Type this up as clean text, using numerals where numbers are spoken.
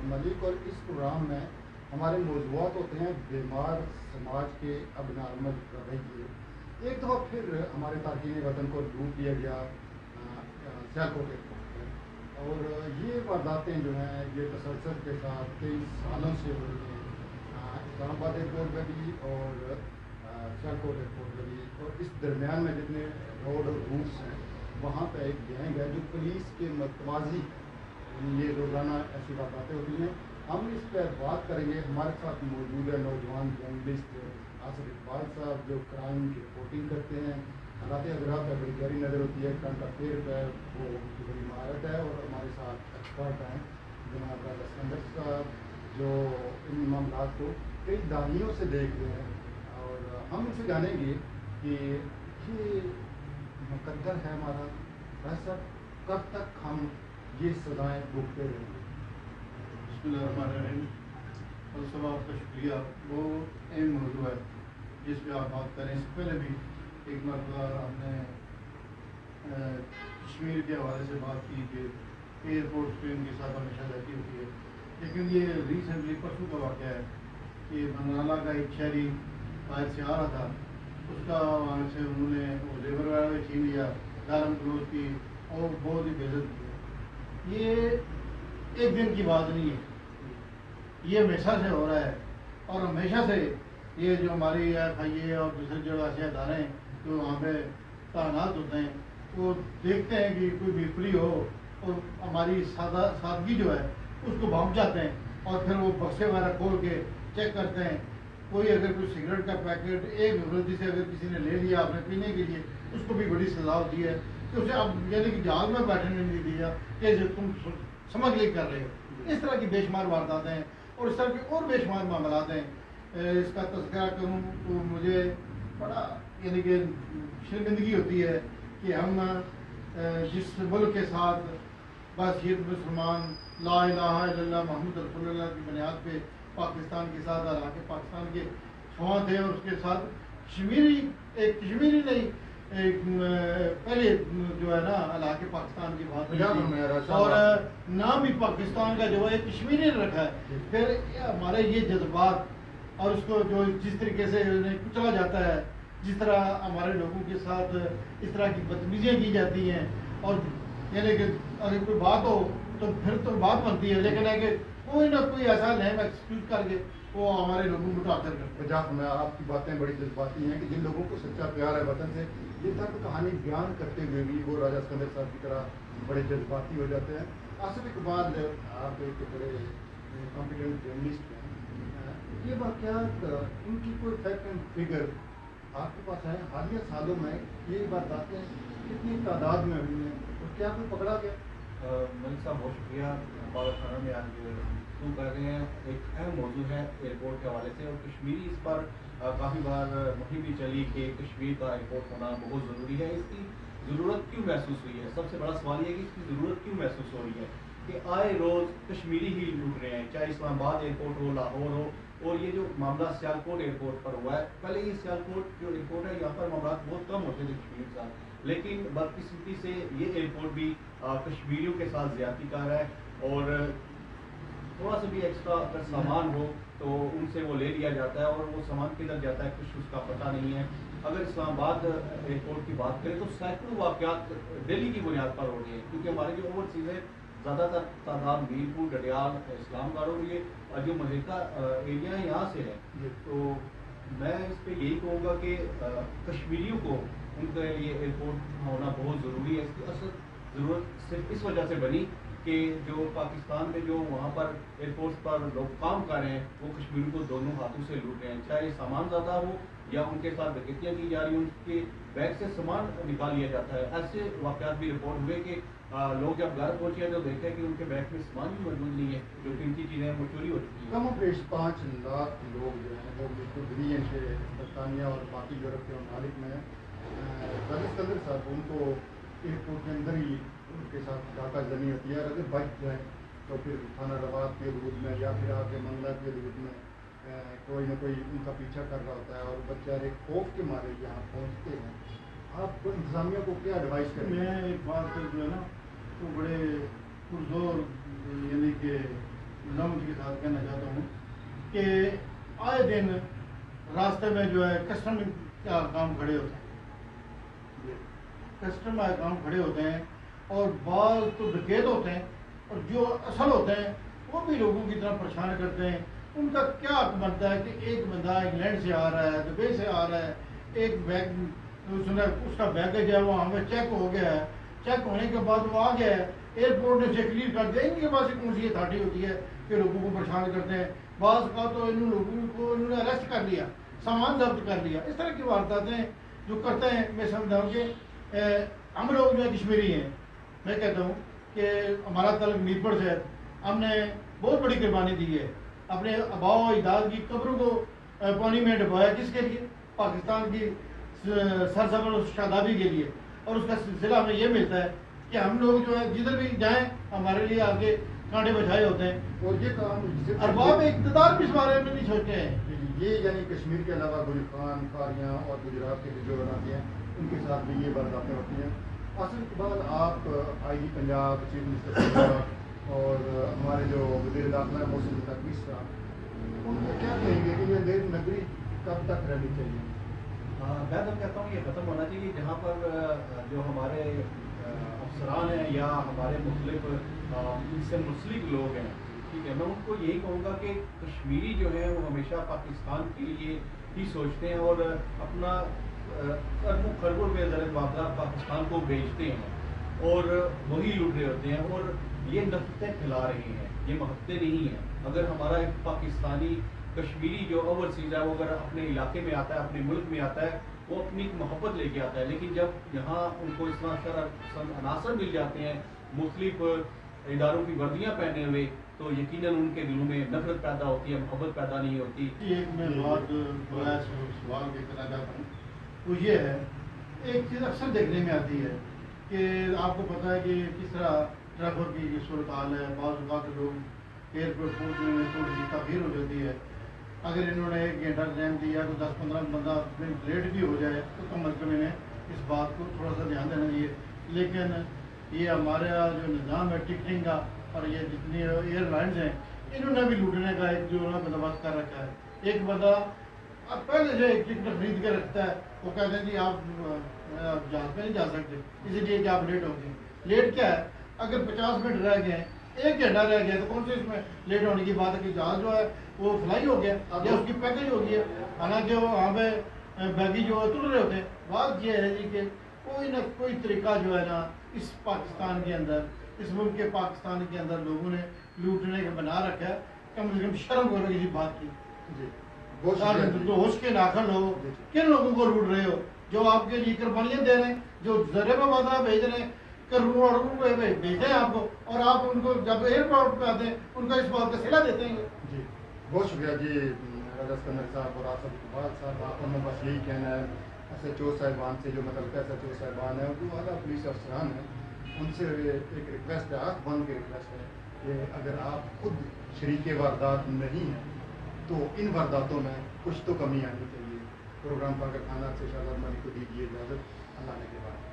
फवाद मलिक और इस प्रोग्राम में हमारे मौजूद होते हैं बीमार समाज के अबनॉर्मल रवैये। एक दफ़ा फिर हमारे तारकीन वतन को लूट लिया गया सियालकोट एयरपोर्ट पर, और ये वारदातें जो हैं ये तसलसल के साथ कई सालों से हो रही हैं, इस्लामाबाद एयरपोर्ट पर भी और सियालकोट एयरपोर्ट पर भी। और इस दरमियान में जितने रोड और रूट्स हैं वहाँ पर एक गैंग है जो पुलिस के मतवाजी, ये रोज़ाना ऐसी बातें होती हैं। हम इस पर बात करेंगे। हमारे साथ मौजूद है नौजवान जर्नलिस्ट आसिफ इकबाल साहब जो क्राइम की रिपोर्टिंग करते हैं। हालात हजरात पर बड़ी गहरी नज़र होती है, करंट अफेयर पर वो उनकी बड़ी महारत है। और हमारे साथ एक्सपर्ट हैं जनाब राजा सिकंदर साहब जो इन मामलों को कई दानियों से देख रहे हैं। और हम इनसे जानेंगे कि ये मुकद्दर है हमारा, वैसा कब तक हम ये सजाएँ भुगते रहेंगे। बिस्मिल्लाहिर्रहमानिर्रहीम। और सब आपका शुक्रिया। वो अहम मौजूद है जिस पर आप बात करें। इससे पहले भी एक मरतबा हमने कश्मीर के हवाले से बात की कि एयरपोर्ट पर इनके साथ हमेशा रहती होती है, लेकिन ये रिसेंटली परसों का वाक़या है कि बंगाला का एक शहरी बाहर से आ रहा था, उसका वहाँ से उन्होंने वो लेबर वाला छीन लिया, गारम क्लोज की और बहुत ही बेइज्जत की। ये एक दिन की बात नहीं है, ये हमेशा से हो रहा है। और हमेशा से ये जो हमारी FIA और दूसरे जो ऐसे अदारे हैं जो वहाँ पे तैनात होते हैं वो देखते हैं कि कोई बिफरी हो और हमारी सादगी जो है उसको भाप जाते हैं और फिर वो बक्से वगैरह खोल के चेक करते हैं। कोई अगर कोई सिगरेट का पैकेट एक गलती से अगर किसी ने ले लिया अपने पीने के लिए, उसको भी बड़ी सजा होती है कि उसे अब यानी कि जहाज में बैठने नहीं दिया कि तुम स्मगलिंग कर रहे हो। इस तरह की बेशुमार वारदातें हैं और इस तरह के और बेशुमार मामलात हैं। इसका तज़किरा करूँ तो मुझे बड़ा यानी कि शर्मिंदगी होती है कि हम जिस मुल्क के साथ बाशियत मुसलमान ला इलाहा इल्लल्लाह मुहम्मद रसूलुल्लाह की बुनियाद पे पाकिस्तान के साथ हालांकि पाकिस्तान के ख्वाह थे और उसके साथ कश्मीरी नहीं एक पहले जो है ना हालांकि पाकिस्तान की बात और नाम भी पाकिस्तान का जो है कश्मीरी रखा है। फिर हमारे ये जज्बात और उसको जो जिस तरीके से कुचला जाता है, जिस तरह हमारे लोगों के साथ इस तरह की बदतमीजियाँ की जाती हैं और यानी कि अगर कोई बात हो तो फिर तो बात बनती है, लेकिन है कि कोई ना कोई ऐसा नेम एक्सक्यूज करके वो हमारे लोगों को टाकर करते हैं। मैं आपकी बातें बड़ी जज्बाती हैं कि जिन लोगों को सच्चा प्यार है वतन से, ये दर्द कहानी बयान करते हुए भी वो राजा सिकंदर साहब की तरह बड़े जज्बाती हो जाते हैं। आसिफ इकबाल आप एक बड़े कॉम्पिटेंट जर्नलिस्ट हैं, ये वाक़यात इनकी कोई फैक्ट एंड फिगर आपके पास है? हालिया सालों में ये वारदातें कितनी तादाद में हुई हैं और क्या कोई पकड़ा गया? मलिक साहब बहुत शुक्रिया। हमारा खाना में आज शुरू कर रहे हैं। एक अहम मौजू है एयरपोर्ट के हवाले से और कश्मीरी इस पर काफ़ी बार मुहिम भी चली कि कश्मीर का एयरपोर्ट होना बहुत ज़रूरी है। इसकी ज़रूरत क्यों महसूस हुई है? सबसे बड़ा सवाल ये है कि इसकी ज़रूरत क्यों महसूस हो रही है कि आए रोज़ कश्मीरी ही लूट रहे हैं, चाहे इस्लामाबाद एयरपोर्ट हो, लाहौर हो। और ये जो मामला सियालकोट एयरपोर्ट पर हुआ है, पहले ये सियालकोट जो एयरपोर्ट है यहाँ पर मामला बहुत कम होते थे कश्मीर के साथ, लेकिन बदकिस्मती से ये एयरपोर्ट भी कश्मीरियों के साथ ज़्यादती कर रहा है और थोड़ा सा भी एक्स्ट्रा अगर सामान हो तो उनसे वो ले लिया जाता है और वो सामान किधर जाता है कुछ उसका पता नहीं है। अगर इस्लामाबाद एयरपोर्ट की बात करें तो सैकड़ों वाक़यात दिल्ली की बुनियाद पर हो रही है, क्योंकि हमारे जो ओवरसीज है ज़्यादातर तादाद मीरपुर, डडियाल, इस्लामाबाद और ये जो मलिका एरिया है यहाँ से है। तो मैं इस पर यही कहूँगा कि कश्मीरियों को उनके लिए एयरपोर्ट होना बहुत ज़रूरी है। इसकी असल ज़रूरत सिर्फ इस वजह से बनी कि जो पाकिस्तान में जो वहाँ पर एयरपोर्ट पर लोग काम कर रहे हैं वो कश्मीरियों को दोनों हाथों से लूट रहे हैं, चाहे सामान ज़्यादा हो या उनके साथ डकैतियाँ की जा रही हैं, उनके बैग से सामान निकाल लिया जाता है। ऐसे वाक़यात भी रिपोर्ट हुए कि लोग जब घर पहुँचे तो देखे कि उनके बैग में सामान भी मौजूद नहीं है, जो कीमती चीज़ें वो चोरी हो चुकी हैं। कम पेश 5 लाख लोग जो हैं वो बिल्कुल ग्रीन के बरतानिया और बाकी यूरोप के ममालिक में राजा सिकंदर साहब उनको एयरपोर्ट के अंदर ही उनके साथ डाका जमी होती है। अगर बच जाए तो फिर थाना रवात के रूप में या फिर आगे मंगला के रूप में कोई ना कोई उनका पीछा कर रहा होता है और बेचारे खौफ के मारे यहाँ पहुँचते हैं। आप इंतजामिया को क्या एडवाइस करें? मैं एक बात जो है ना तो बड़े पुरजोर यानी कि نظام کے ساتھ کہنا چاہتا ہوں کہ آئے دن راستے میں جو ہے کسٹم کا کام کھڑے ہوتے ہیں، کسٹم کا کام کھڑے ہوتے ہیں، اور بعض تو ڈکیت ہوتے ہیں، اور جو اصل ہوتے ہیں وہ بھی لوگوں کی طرح پریشان کرتے ہیں. ان کا کیا حق بنتا ہے کہ ایک بندہ انگلینڈ سے آ رہا ہے، دبئی سے آ رہا ہے، ایک بیگ اس کا بیگیج ہے وہ ہمیں چیک ہو گیا ہے، چیک ہونے کے بعد وہ آ گیا ہے، ایئرپورٹ نے چیک کلیئر کر دیا. ان کے پاس کون سی اتھارٹی ہوتی ہے کہ لوگوں کو پریشان کرتے ہیں؟ بعض کا تو ان لوگوں کو انہوں نے اریسٹ کر لیا، سامان ضبط کر لیا. اس طرح کی وارداتیں جو کرتے ہیں، میں سمجھتا ہوں کہ ہم لوگ جو ہے کشمیری ہیں. میں کہتا ہوں کہ ہمارا تعلق میرپور سے ہے. ہم نے بہت بڑی قربانی دی ہے، اپنے آباء و اجداد کی قبروں کو پانی میں ڈبویا. کس کے لیے؟ پاکستان کی سرسبز و شادابی کے لیے. اور اس کا سلسلہ ہمیں یہ ملتا ہے کہ ہم لوگ جو ہے جدھر بھی جائیں ہمارے لیے آگے کانٹے بچھائے ہوتے ہیں. اور یہ کام ارباب اقتدار بھی اس بارے میں نہیں سوچتے ہیں. یہ یعنی کشمیر کے علاوہ گلستان، کاریاں اور گجرات کے جو علاقے ہیں ان کے ساتھ بھی یہ برداشتیں ہوتی ہیں. اصل اقبال، آپ آئی جی پنجاب، چیف منسٹر اور ہمارے جو وزیر داخلہ محسن تقوی صاحب، ان کو کیا کہیں گے کہ یہ دیر نگری کب تک رہنی چاہیے؟ میں تو کہتا ہوں یہ ختم ہونا چاہیے. جہاں پر جو ہمارے افسران ہیں یا ہمارے مختلف ان سے منسلک لوگ ہیں، ٹھیک ہے، میں ان کو یہی کہوں گا کہ کشمیری جو ہے وہ ہمیشہ پاکستان کے لیے ہی سوچتے ہیں اور اپنا اربوں خربوں میں زر معاملات پاکستان کو بیچتے ہیں اور وہی لوٹ رہے ہوتے ہیں اور یہ نفرتیں پھیلا رہے ہیں. یہ محبتیں نہیں ہیں. اگر ہمارا ایک پاکستانی کشمیری جو اوورسیز ہے وہ اگر اپنے علاقے میں آتا ہے، اپنے ملک میں آتا ہے، وہ اپنی ایک محبت لے کے آتا ہے. لیکن جب یہاں ان کو اس طرح عناصر مل جاتے ہیں مختلف اداروں کی وردیاں پہنے ہوئے، تو یقیناً ان کے دلوں میں نفرت پیدا ہوتی ہے، محبت پیدا نہیں ہوتی. ایک میں بات سوال کے کرنا چاہتا ہوں، وہ یہ ہے، ایک چیز اکثر دیکھنے میں آتی ہے کہ آپ کو پتہ ہے کہ کس طرح ٹریفک کی صورتحال ہے. بعض اوقات لوگ ایئرپورٹ پہنچنے میں تھوڑی سی تاخیر ہو جاتی ہے. اگر انہوں نے 1 گھنٹہ ٹائم دیا تو 10-15 بندہ لیٹ بھی ہو جائے تو کم از کم انہیں اس بات کو تھوڑا سا دھیان دینا چاہیے. لیکن یہ ہمارا جو نظام ہے ٹکٹنگ کا اور یہ جتنی ایئر لائنز ہیں انہوں نے بھی لوٹنے کا ایک جو بندوبست کر رکھا ہے. ایک بندہ اب پہلے جو ایک ٹکٹ خرید کے رکھتا ہے، وہ کہتے ہیں جی آپ جہاز پہ نہیں جا سکتے اسی لیے کہ آپ لیٹ ہو گئے. لیٹ کیا ہے؟ اگر 50 منٹ رہ گئے ہیں، 1 گھنٹہ رہ گیا تو کون سی اس میں لیٹ ہونے کی بات ہے کہ جہاز جو ہے وہ فلائی ہو گیا یا اس کی پیکج ہو گئی ہے. حالانکہ وہ وہاں پہ بیگی جو ہے تل رہے ہوتے ہیں. بات یہ ہے جی کہ کوئی نہ کوئی طریقہ جو ہے نا اس پاکستان کے اندر، اس ملک کے پاکستان کے اندر لوگوں نے لوٹنے کا بنا رکھا ہے. کم از کم شرم کرو کسی بات کی. تو ہوش کے ناخن ہو، کن لوگوں کو لوٹ رہے ہو جو آپ کے لیے قربانیاں دے رہے ہیں، جو ذرے میں وعدہ بھیج رہے ہیں، کروڑوں روپے بھیجتے ہیں آپ کو، اور آپ ان کو جب ایئرپورٹ پہ آتے ہیں ان کو اس بات کا صلہ دیتے ہیں. جی بہت شکریہ جی رجت کنر صاحب اور آصف اقبال صاحب. آپ کو بس یہی کہنا ہے ایس ایچ او صاحبان سے، جو مطلب ایس ایچ او صاحبان ہیں جو اعلیٰ پولیس افسران ہیں، ان سے ایک ریکویسٹ ہے، آنکھ بند کے ریکویسٹ ہے کہ اگر آپ خود شریک واردات نہیں ہیں تو ان وارداتوں میں کچھ تو کمی آنی چاہیے. پروگرام پاکر خانہ سے شہزاد ملک کو دیجیے اجازت. اللہ نے کے بعد